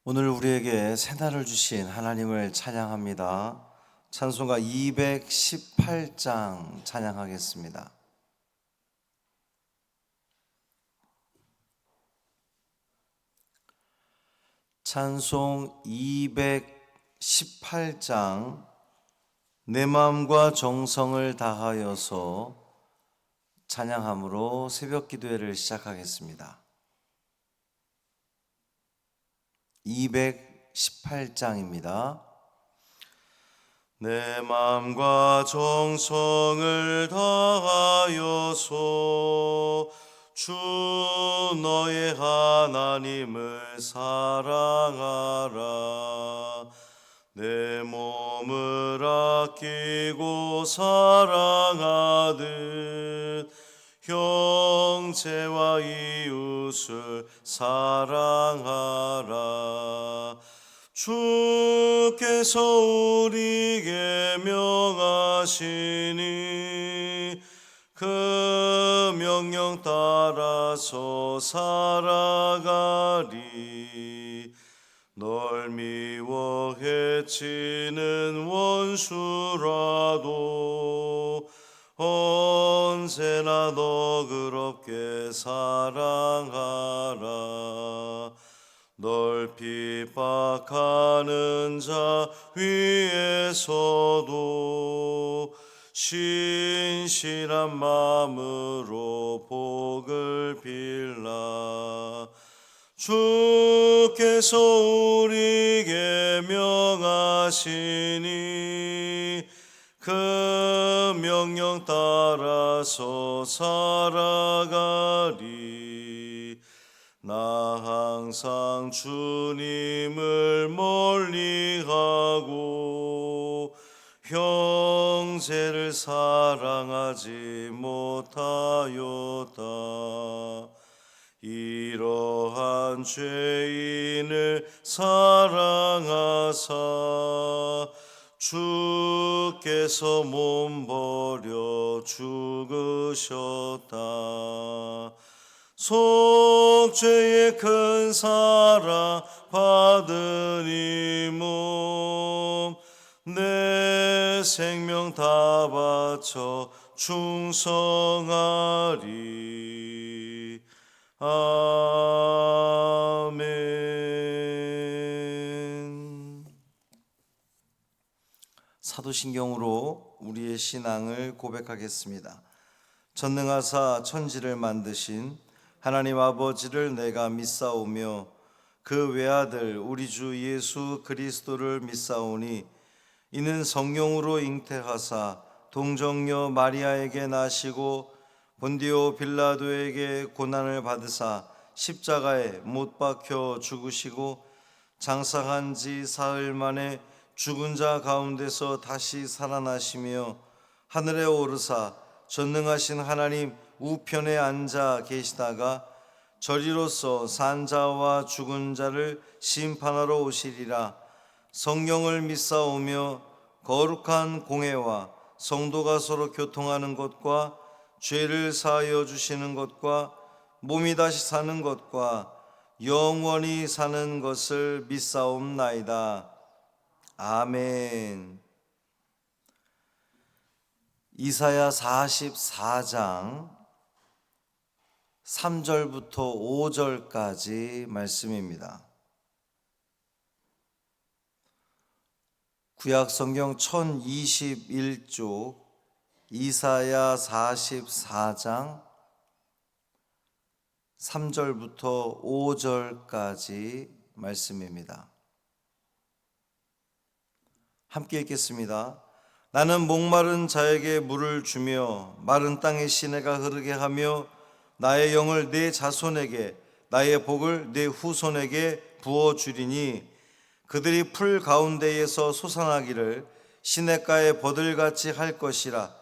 오늘 우리에게 새날을 주신 하나님을 찬양합니다. 찬송가 218장 찬양하겠습니다. 찬송 218장 내 마음과 정성을 다하여서 찬양함으로 새벽 기도회를 시작하겠습니다. 218장입니다. 내 마음과 정성을 다하여서 주 너의 하나님을 사랑하라. 내 몸을 아끼고 사랑하듯 형제와 이웃을 사랑하라. 주께서 우리에게 명하시니 그 명령 따라서 살아가리. 널 미워 해치는 원수라도 언제나 너그럽게 사랑하라. 널 핍박하는 자 위에서도 신실한 마음으로 복을 빌라. 주께서 우리에게 명하시니 그 명령 따라서 살아가리. 나 항상 주님을 멀리하고 형제를 사랑하지 못하였다. 이러한 죄인을 사랑하사 주께서 몸 버려 죽으셨다. 속죄의 큰 사랑 받은 이 몸 내 생명 다 바쳐 충성하리. 아멘. 사도신경으로 우리의 신앙을 고백하겠습니다. 전능하사 천지를 만드신 하나님 아버지를 내가 믿사오며 그 외아들 우리 주 예수 그리스도를 믿사오니 이는 성령으로 잉태하사 동정녀 마리아에게 나시고 본디오 빌라도에게 고난을 받으사 십자가에 못 박혀 죽으시고 장사한 지 사흘 만에 죽은 자 가운데서 다시 살아나시며 하늘에 오르사 전능하신 하나님 우편에 앉아 계시다가 저리로서 산 자와 죽은 자를 심판하러 오시리라. 성령을 믿사오며 거룩한 공회와 성도가 서로 교통하는 것과 죄를 사하여 주시는 것과 몸이 다시 사는 것과 영원히 사는 것을 믿사옵나이다. 아멘. 이사야 44장 3절부터 5절까지 말씀입니다. 구약성경 1021쪽 이사야 44장 3절부터 5절까지 말씀입니다. 함께 읽겠습니다. 나는 목마른 자에게 물을 주며 마른 땅에 시내가 흐르게 하며 나의 영을 내 자손에게 나의 복을 내 후손에게 부어주리니 그들이 풀 가운데에서 솟아나기를 시냇가에 버들같이 할 것이라.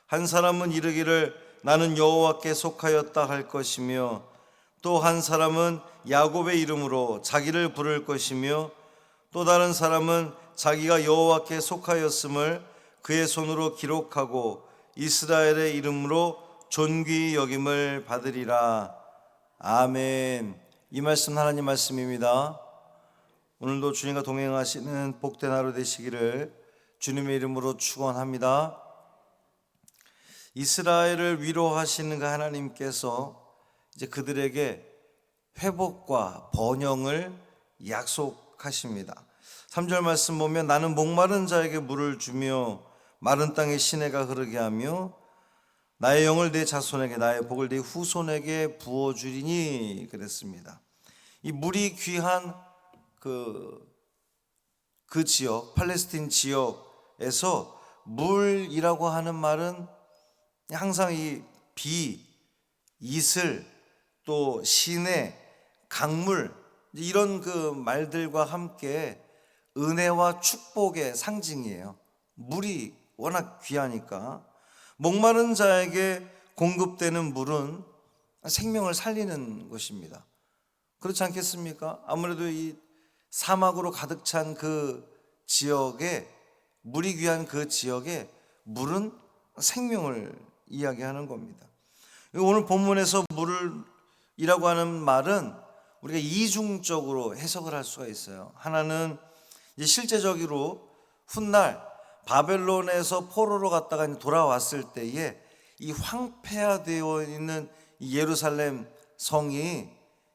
한 사람은 이르기를 나는 여호와께 속하였다 할 것이며 또 한 사람은 야곱의 이름으로 자기를 부를 것이며 또 다른 사람은 자기가 여호와께 속하였음을 그의 손으로 기록하고 이스라엘의 이름으로 존귀 여김을 받으리라. 아멘. 이 말씀 하나님 말씀입니다. 오늘도 주님과 동행하시는 복된 하루 되시기를 주님의 이름으로 축원합니다. 이스라엘을 위로하시는 그 하나님께서 이제 그들에게 회복과 번영을 약속하십니다. 3절 말씀 보면 나는 목마른 자에게 물을 주며 마른 땅에 시내가 흐르게 하며 나의 영을 내 자손에게 나의 복을 내 후손에게 부어주리니 그랬습니다. 이 물이 귀한 그 지역, 팔레스틴 지역에서 물이라고 하는 말은 항상 이 비, 이슬, 또 시내, 강물 이런 그 말들과 함께 은혜와 축복의 상징이에요. 물이 워낙 귀하니까 목마른 자에게 공급되는 물은 생명을 살리는 것입니다. 그렇지 않겠습니까? 아무래도 이 사막으로 가득 찬 그 지역에, 물이 귀한 그 지역에 물은 생명을 이야기하는 겁니다. 오늘 본문에서 물이라고 하는 말은 우리가 이중적으로 해석을 할 수가 있어요. 하나는 이제 실제적으로 훗날 바벨론에서 포로로 갔다가 돌아왔을 때에 이 황폐화되어 있는 이 예루살렘 성이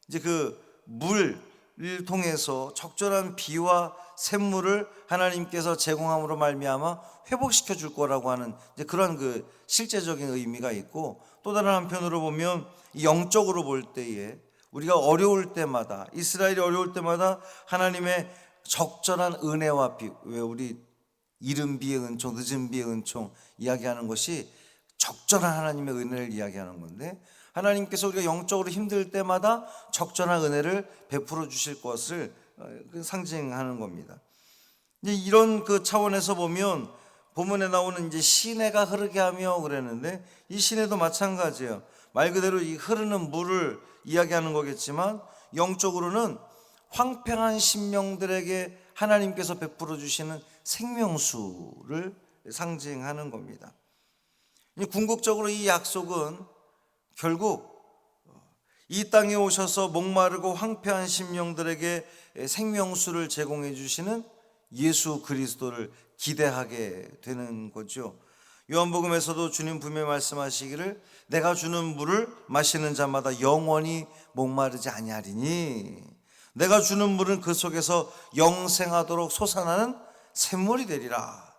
이제 그 물을 통해서 적절한 비와 샘물을 하나님께서 제공함으로 말미암아 회복시켜 줄 거라고 하는 이제 그런 그 실제적인 의미가 있고, 또 다른 한편으로 보면 영적으로 볼 때에 우리가 어려울 때마다, 이스라엘이 어려울 때마다 하나님의 적절한 은혜와 비, 왜 우리 이른 비의 은총, 늦은 비의 은총 이야기하는 것이 적절한 하나님의 은혜를 이야기하는 건데, 하나님께서 우리가 영적으로 힘들 때마다 적절한 은혜를 베풀어 주실 것을 상징하는 겁니다. 이제 이런 그 차원에서 보면 본문에 나오는 이제 시내가 흐르게 하며 그랬는데, 이 시내도 마찬가지예요. 말 그대로 이 흐르는 물을 이야기하는 거겠지만 영적으로는 황폐한 심령들에게 하나님께서 베풀어 주시는 생명수를 상징하는 겁니다. 궁극적으로 이 약속은 결국 이 땅에 오셔서 목마르고 황폐한 심령들에게 생명수를 제공해 주시는 예수 그리스도를 기대하게 되는 거죠. 요한복음에서도 주님 분명히 말씀하시기를 내가 주는 물을 마시는 자마다 영원히 목마르지 아니하리니 내가 주는 물은 그 속에서 영생하도록 솟아나는 샘물이 되리라.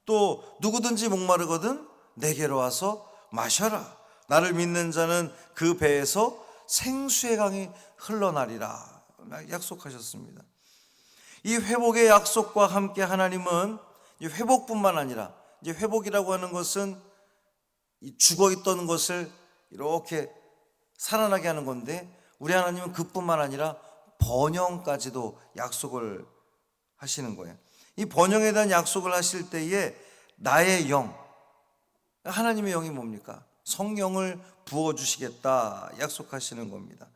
또 누구든지 목마르거든 내게로 와서 마셔라. 나를 믿는 자는 그 배에서 생수의 강이 흘러나리라 약속하셨습니다. 이 회복의 약속과 함께 하나님은 회복뿐만 아니라, 이제 회복이라고 하는 것은 죽어있던 것을 이렇게 살아나게 하는 건데, 우리 하나님은 그뿐만 아니라 번영까지도 약속을 하시는 거예요. 이 번영에 대한 약속을 하실 때에 나의 영, 하나님의 영이 뭡니까? 성령을 부어주시겠다 약속하시는 겁니다.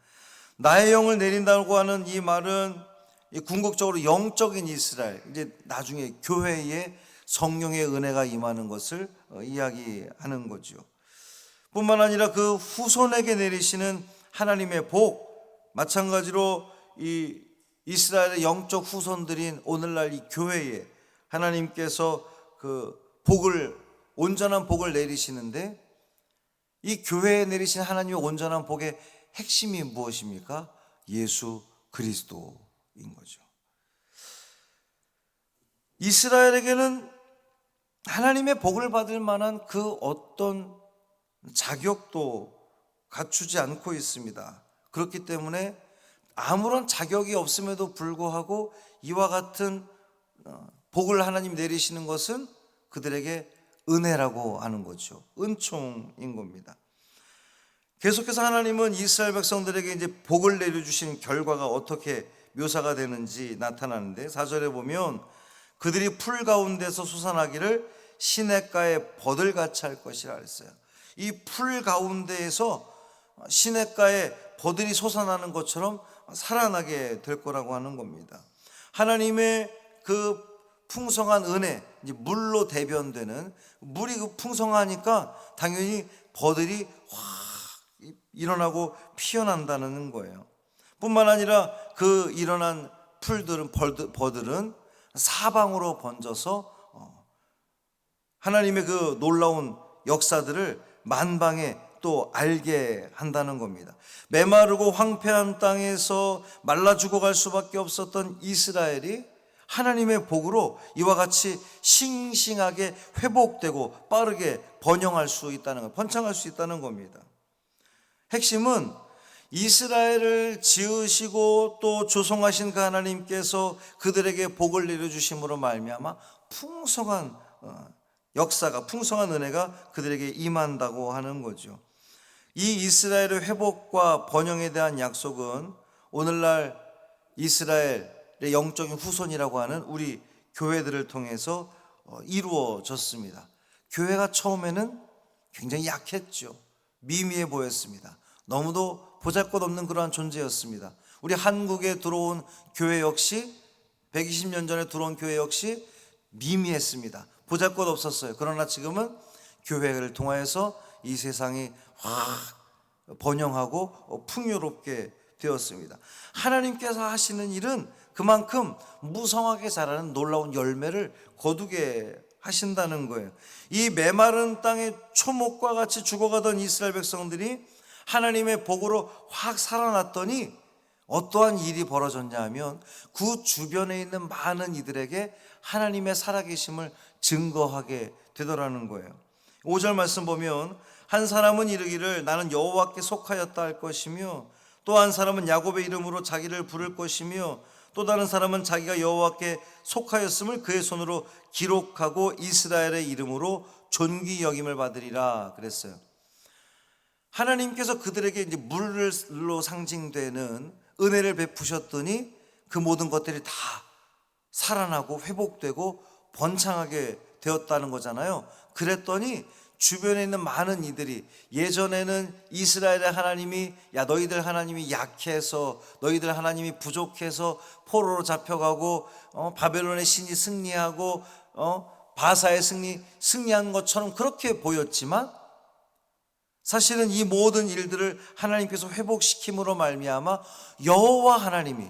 나의 영을 내린다고 하는 이 말은 궁극적으로 영적인 이스라엘, 이제 나중에 교회에 성령의 은혜가 임하는 것을 이야기하는 거죠. 뿐만 아니라 그 후손에게 내리시는 하나님의 복, 마찬가지로 이 이스라엘의 영적 후손들인 오늘날 이 교회에 하나님께서 그 복을, 온전한 복을 내리시는데, 이 교회에 내리신 하나님의 온전한 복의 핵심이 무엇입니까? 예수 그리스도인 거죠. 이스라엘에게는 하나님의 복을 받을 만한 그 어떤 자격도 갖추지 않고 있습니다. 그렇기 때문에 아무런 자격이 없음에도 불구하고 이와 같은 복을 하나님 내리시는 것은 그들에게 은혜라고 하는 거죠. 은총인 겁니다. 계속해서 하나님은 이스라엘 백성들에게 이제 복을 내려주신 결과가 어떻게 묘사가 되는지 나타나는데, 4절에 보면 그들이 풀 가운데서 솟아나기를 시냇가에 버들같이 할 것이라 했어요. 이 풀 가운데에서 시냇가에 버들이 솟아나는 것처럼 살아나게 될 거라고 하는 겁니다. 하나님의 그 풍성한 은혜, 이제 물로 대변되는, 물이 그 풍성하니까 당연히 버들이 확 일어나고 피어난다는 거예요. 뿐만 아니라 그 일어난 벌들은 사방으로 번져서 하나님의 그 놀라운 역사들을 만방에 또 알게 한다는 겁니다. 메마르고 황폐한 땅에서 말라 죽어갈 수밖에 없었던 이스라엘이 하나님의 복으로 이와 같이 싱싱하게 회복되고 빠르게 번영할 수 있다는 것, 번창할 수 있다는 겁니다. 핵심은 이스라엘을 지으시고 또 조성하신 그 하나님께서 그들에게 복을 내려주심으로 말미암아 풍성한 역사가, 풍성한 은혜가 그들에게 임한다고 하는 거죠. 이 이스라엘의 회복과 번영에 대한 약속은 오늘날 이스라엘의 영적인 후손이라고 하는 우리 교회들을 통해서 이루어졌습니다. 교회가 처음에는 굉장히 약했죠. 미미해 보였습니다. 너무도 보잘것없는 그러한 존재였습니다. 우리 한국에 들어온 교회 역시 120년 전에 들어온 교회 역시 미미했습니다. 보잘것없었어요. 그러나 지금은 교회를 통하여서 이 세상이 확 번영하고 풍요롭게 되었습니다. 하나님께서 하시는 일은 그만큼 무성하게 자라는 놀라운 열매를 거두게 하신다는 거예요. 이 메마른 땅의 초목과 같이 죽어가던 이스라엘 백성들이 하나님의 복으로 확 살아났더니 어떠한 일이 벌어졌냐 하면 그 주변에 있는 많은 이들에게 하나님의 살아계심을 증거하게 되더라는 거예요. 5절 말씀 보면 한 사람은 이르기를 나는 여호와께 속하였다 할 것이며 또 한 사람은 야곱의 이름으로 자기를 부를 것이며 또 다른 사람은 자기가 여호와께 속하였음을 그의 손으로 기록하고 이스라엘의 이름으로 존귀 여김을 받으리라 그랬어요. 하나님께서 그들에게 이제 물로 상징되는 은혜를 베푸셨더니 그 모든 것들이 다 살아나고 회복되고 번창하게 되었다는 거잖아요. 그랬더니 주변에 있는 많은 이들이 예전에는 이스라엘의 하나님이 야 너희들 하나님이 약해서 너희들 하나님이 부족해서 포로로 잡혀가고 바벨론의 신이 승리하고 바사의 승리한 것처럼 그렇게 보였지만 사실은 이 모든 일들을 하나님께서 회복시킴으로 말미암아 여호와 하나님이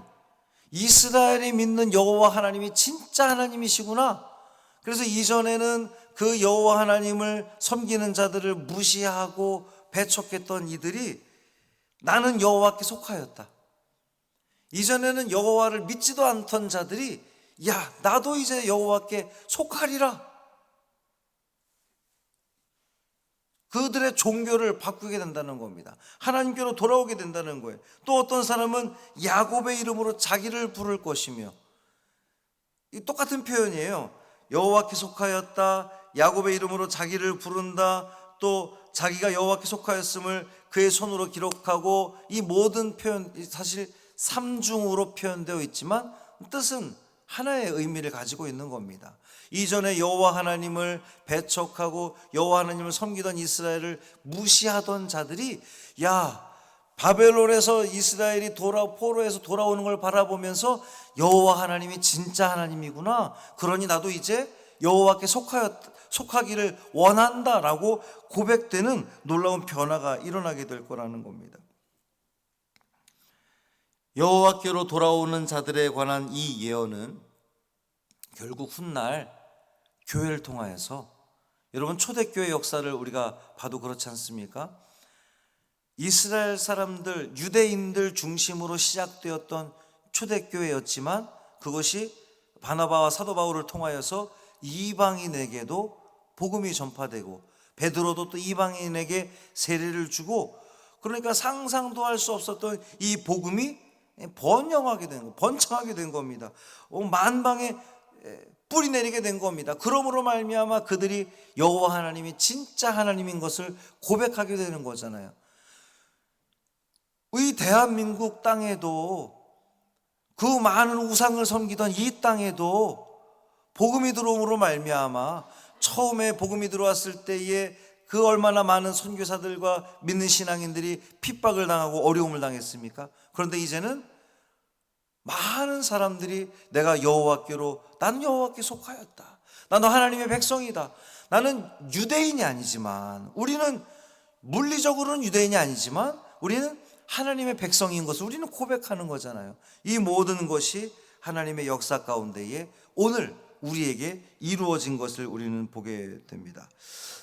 이스라엘이 믿는 여호와 하나님이 진짜 하나님이시구나. 그래서 이전에는 그 여호와 하나님을 섬기는 자들을 무시하고 배척했던 이들이 나는 여호와께 속하였다. 이전에는 여호와를 믿지도 않던 자들이 야 나도 이제 여호와께 속하리라. 그들의 종교를 바꾸게 된다는 겁니다. 하나님께로 돌아오게 된다는 거예요. 또 어떤 사람은 야곱의 이름으로 자기를 부를 것이며 이 똑같은 표현이에요. 여호와께 속하였다, 야곱의 이름으로 자기를 부른다, 또 자기가 여호와께 속하였음을 그의 손으로 기록하고 이 모든 표현 사실 삼중으로 표현되어 있지만 뜻은 하나의 의미를 가지고 있는 겁니다. 이전에 여호와 하나님을 배척하고 여호와 하나님을 섬기던 이스라엘을 무시하던 자들이 야 바벨론에서 이스라엘이 포로에서 돌아오는 걸 바라보면서 여호와 하나님이 진짜 하나님이구나. 그러니 나도 이제 여호와께 속하기를 원한다라고 고백되는 놀라운 변화가 일어나게 될 거라는 겁니다. 여호와께로 돌아오는 자들에 관한 이 예언은 결국 훗날 교회를 통하여서 여러분 초대교회 역사를 우리가 봐도 그렇지 않습니까? 이스라엘 사람들, 유대인들 중심으로 시작되었던 초대교회였지만 그것이 바나바와 사도 바울을 통하여서 이방인에게도 복음이 전파되고 베드로도 또 이방인에게 세례를 주고 그러니까 상상도 할 수 없었던 이 복음이 번영하게 된 거, 번창하게 된 겁니다. 만방에 뿌리 내리게 된 겁니다. 그러므로 말미암아 그들이 여호와 하나님이 진짜 하나님인 것을 고백하게 되는 거잖아요. 이 대한민국 땅에도 그 많은 우상을 섬기던 이 땅에도 복음이 들어옴으로 말미암아 처음에 복음이 들어왔을 때에 그 얼마나 많은 선교사들과 믿는 신앙인들이 핍박을 당하고 어려움을 당했습니까? 그런데 이제는 많은 사람들이 내가 여호와께로 나는 여호와께 속하였다. 나는 하나님의 백성이다. 나는 유대인이 아니지만 우리는 물리적으로는 유대인이 아니지만 우리는 하나님의 백성인 것을 우리는 고백하는 거잖아요. 이 모든 것이 하나님의 역사 가운데에 오늘 우리에게 이루어진 것을 우리는 보게 됩니다.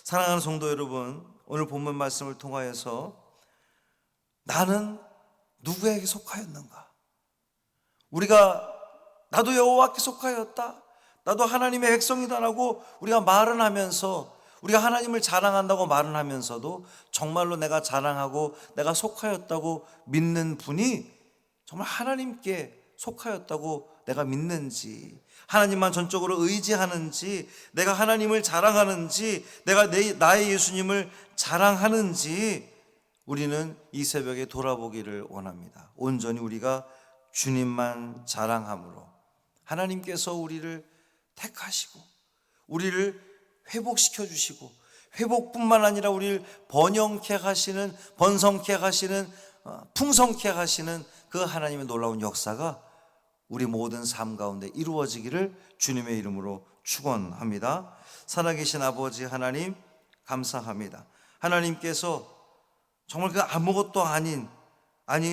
사랑하는 성도 여러분, 오늘 본문 말씀을 통하여서 나는 누구에게 속하였는가? 우리가 나도 여호와께 속하였다, 나도 하나님의 백성이다라고 우리가 말은 하면서, 우리가 하나님을 자랑한다고 말은 하면서도 정말로 내가 자랑하고 내가 속하였다고 믿는 분이 정말 하나님께 속하였다고 내가 믿는지, 하나님만 전적으로 의지하는지, 내가 하나님을 자랑하는지, 내가 나의 예수님을 자랑하는지 우리는 이 새벽에 돌아보기를 원합니다. 온전히 우리가 주님만 자랑함으로 하나님께서 우리를 택하시고 우리를 회복시켜 주시고, 회복뿐만 아니라 우리를 번영케 하시는, 번성케 하시는, 풍성케 하시는 그 하나님의 놀라운 역사가 우리 모든 삶 가운데 이루어지기를 주님의 이름으로 축원합니다. 살아계신 아버지 하나님, 감사합니다. 하나님께서 정말 그 아무것도 아닌,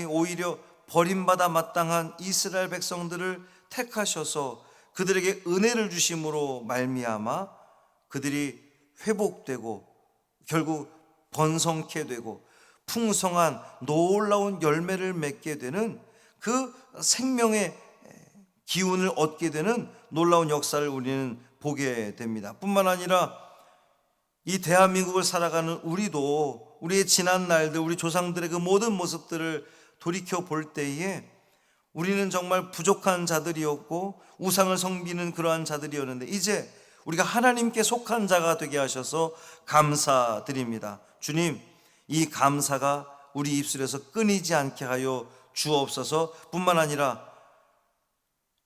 오히려 버림받아 마땅한 이스라엘 백성들을 택하셔서 그들에게 은혜를 주심으로 말미암아 그들이 회복되고 결국 번성케 되고 풍성한 놀라운 열매를 맺게 되는, 그 생명의 기운을 얻게 되는 놀라운 역사를 우리는 보게 됩니다. 뿐만 아니라 이 대한민국을 살아가는 우리도 우리의 지난 날들, 우리 조상들의 그 모든 모습들을 돌이켜 볼 때에 우리는 정말 부족한 자들이었고 우상을 섬기는 그러한 자들이었는데, 이제 우리가 하나님께 속한 자가 되게 하셔서 감사드립니다. 주님, 이 감사가 우리 입술에서 끊이지 않게 하여 주옵소서. 뿐만 아니라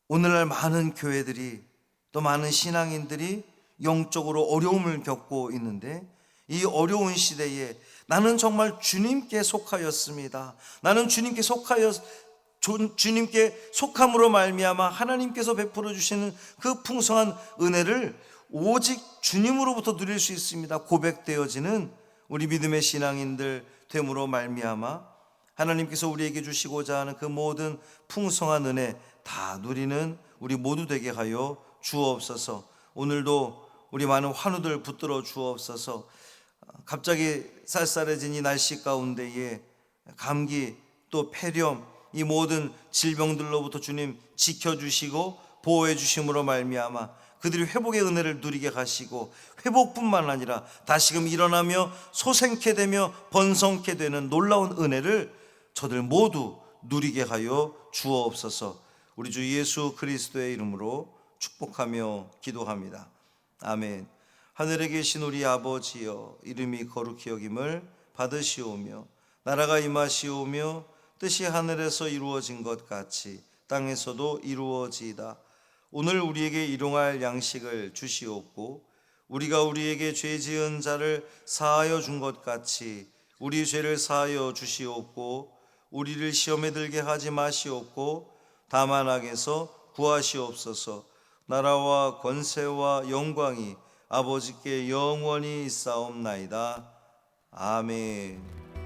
오늘날 많은 교회들이, 또 많은 신앙인들이 영적으로 어려움을 겪고 있는데, 이 어려운 시대에 나는 정말 주님께 속하였습니다, 나는 주님께 속함으로 말미암아 하나님께서 베풀어 주시는 그 풍성한 은혜를 오직 주님으로부터 누릴 수 있습니다 고백되어지는 우리 믿음의 신앙인들 됨으로 말미암아 하나님께서 우리에게 주시고자 하는 그 모든 풍성한 은혜 다 누리는 우리 모두 되게 하여 주옵소서. 오늘도 우리 많은 환우들 붙들어 주옵소서. 갑자기 쌀쌀해진 이 날씨 가운데에 감기, 또 폐렴, 이 모든 질병들로부터 주님 지켜주시고 보호해 주심으로 말미암아 그들이 회복의 은혜를 누리게 하시고, 회복뿐만 아니라 다시금 일어나며 소생케 되며 번성케 되는 놀라운 은혜를 저들 모두 누리게 하여 주옵소서. 우리 주 예수 그리스도의 이름으로 축복하며 기도합니다. 아멘. 하늘에 계신 우리 아버지여, 이름이 거룩히 여김을 받으시오며 나라가 임하시오며 뜻이 하늘에서 이루어진 것 같이 땅에서도 이루어지이다. 오늘 우리에게 일용할 양식을 주시옵고 우리가 우리에게 죄 지은 자를 사하여 준 것 같이 우리 죄를 사하여 주시옵고 우리를 시험에 들게 하지 마시옵고 다만 악에서 구하시옵소서. 나라와 권세와 영광이 아버지께 영원히 있사옵나이다. 아멘.